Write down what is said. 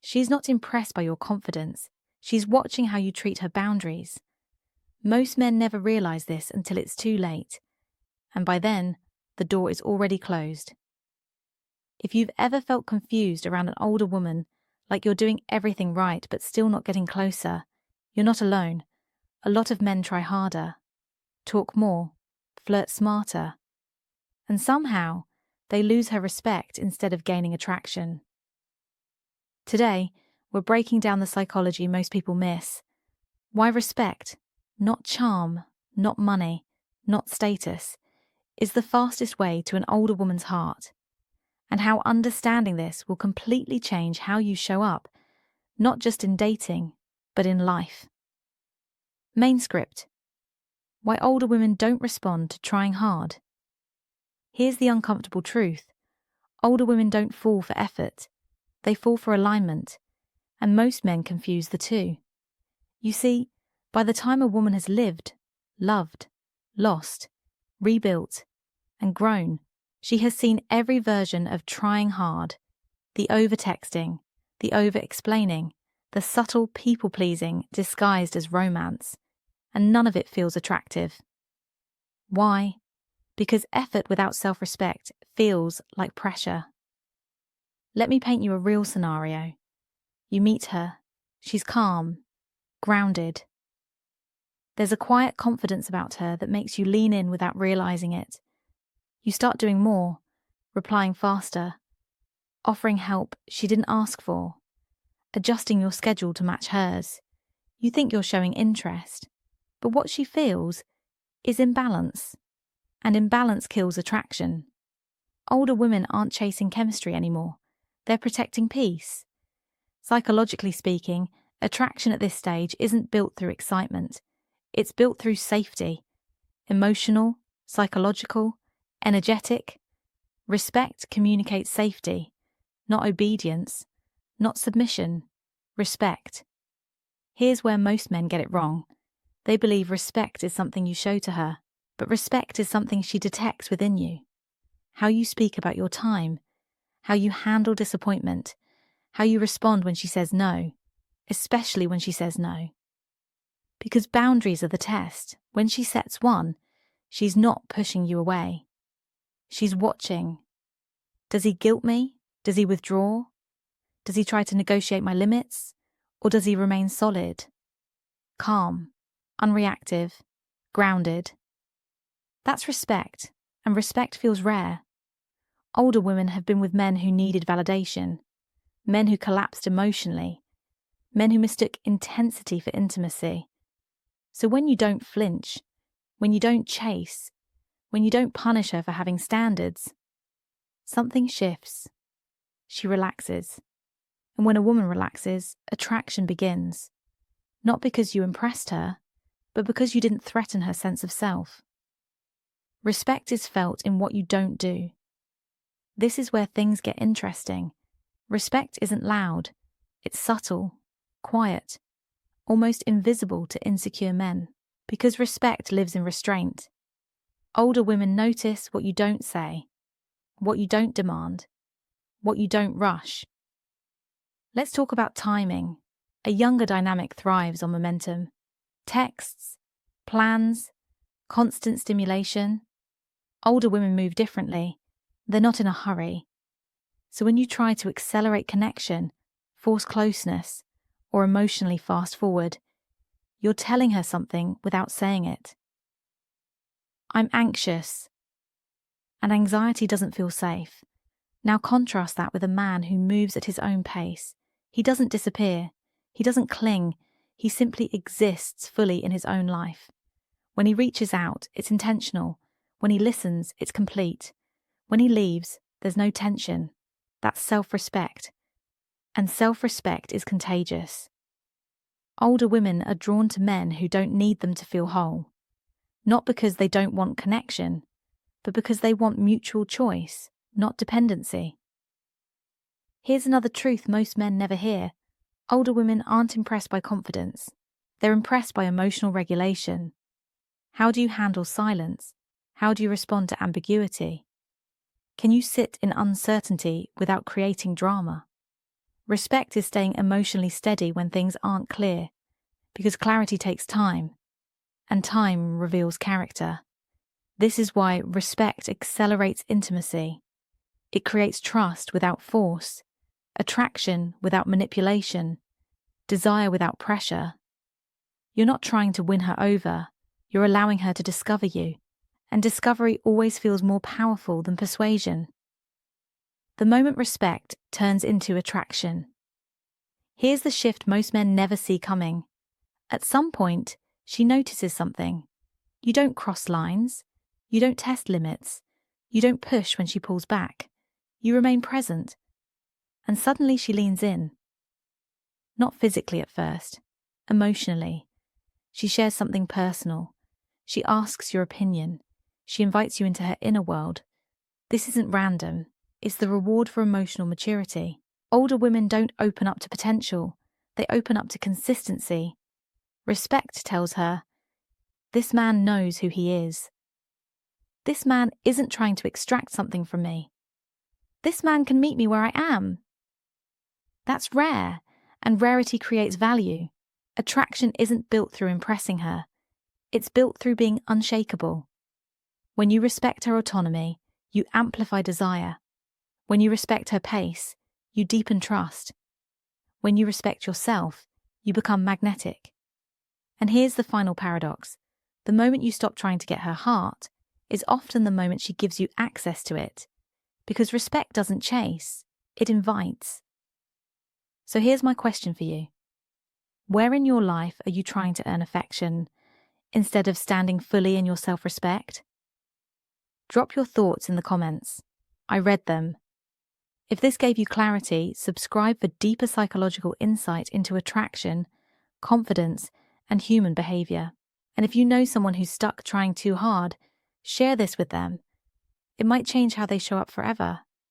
She's not impressed by your confidence. She's watching how you treat her boundaries. Most men never realize this until it's too late, and by then, the door is already closed. If you've ever felt confused around an older woman, like you're doing everything right but still not getting closer, you're not alone. A lot of men try harder, talk more, flirt smarter, and somehow they lose her respect instead of gaining attraction. Today, we're breaking down the psychology most people miss. Why respect, not charm, not money, not status, is the fastest way to an older woman's heart, and how understanding this will completely change how you show up, not just in dating, but in life. Main script: why older women don't respond to trying hard. Here's the uncomfortable truth. Older women don't fall for effort. They fall for alignment, and most men confuse the two. You see, by the time a woman has lived, loved, lost, rebuilt, and grown, she has seen every version of trying hard, the over-texting, the over-explaining, the subtle people-pleasing disguised as romance, and none of it feels attractive. Why? Because effort without self-respect feels like pressure. Let me paint you a real scenario. You meet her. She's calm, grounded. There's a quiet confidence about her that makes you lean in without realizing it. You start doing more, replying faster, offering help she didn't ask for, adjusting your schedule to match hers. You think you're showing interest, but what she feels is imbalance, and imbalance kills attraction. Older women aren't chasing chemistry anymore. They're protecting peace. Psychologically speaking, attraction at this stage isn't built through excitement. It's built through safety. Emotional, psychological, energetic. Respect communicates safety, not obedience, not submission. Respect. Here's where most men get it wrong. They believe respect is something you show to her, but respect is something she detects within you. How you speak about your time, how you handle disappointment, how you respond when she says no, especially when she says no. Because boundaries are the test. When she sets one, she's not pushing you away. She's watching. Does he guilt me? Does he withdraw? Does he try to negotiate my limits? Or does he remain solid? Calm, unreactive, grounded. That's respect, and respect feels rare. Older women have been with men who needed validation, men who collapsed emotionally, men who mistook intensity for intimacy. So when you don't flinch, when you don't chase, when you don't punish her for having standards, something shifts. She relaxes. And when a woman relaxes, attraction begins. Not because you impressed her, but because you didn't threaten her sense of self. Respect is felt in what you don't do. This is where things get interesting. Respect isn't loud. It's subtle, quiet, almost invisible to insecure men, because respect lives in restraint. Older women notice what you don't say, what you don't demand, what you don't rush. Let's talk about timing. A younger dynamic thrives on momentum. Texts, plans, constant stimulation. Older women move differently. They're not in a hurry. So when you try to accelerate connection, force closeness, or emotionally fast forward, you're telling her something without saying it. I'm anxious. And anxiety doesn't feel safe. Now contrast that with a man who moves at his own pace. He doesn't disappear. He doesn't cling. He simply exists fully in his own life. When he reaches out, it's intentional. When he listens, it's complete. When he leaves, there's no tension. That's self-respect. And self-respect is contagious. Older women are drawn to men who don't need them to feel whole. Not because they don't want connection, but because they want mutual choice, not dependency. Here's another truth most men never hear. Older women aren't impressed by confidence. They're impressed by emotional regulation. How do you handle silence? How do you respond to ambiguity? Can you sit in uncertainty without creating drama? Respect is staying emotionally steady when things aren't clear, because clarity takes time, and time reveals character. This is why respect accelerates intimacy. It creates trust without force, attraction without manipulation, desire without pressure. You're not trying to win her over, you're allowing her to discover you, and discovery always feels more powerful than persuasion. The moment respect turns into attraction. Here's the shift most men never see coming. At some point, she notices something. You don't cross lines. You don't test limits. You don't push when she pulls back. You remain present. And suddenly she leans in. Not physically at first, emotionally. She shares something personal. She asks your opinion. She invites you into her inner world. This isn't random. It's the reward for emotional maturity. Older women don't open up to potential. They open up to consistency. Respect tells her, this man knows who he is. This man isn't trying to extract something from me. This man can meet me where I am. That's rare, and rarity creates value. Attraction isn't built through impressing her. It's built through being unshakable. When you respect her autonomy, you amplify desire. When you respect her pace, you deepen trust. When you respect yourself, you become magnetic. And here's the final paradox. The moment you stop trying to get her heart is often the moment she gives you access to it. Because respect doesn't chase, it invites. So here's my question for you. Where in your life are you trying to earn affection instead of standing fully in your self-respect? Drop your thoughts in the comments. I read them. If this gave you clarity, subscribe for deeper psychological insight into attraction, confidence, and human behavior. And if you know someone who's stuck trying too hard, share this with them. It might change how they show up forever.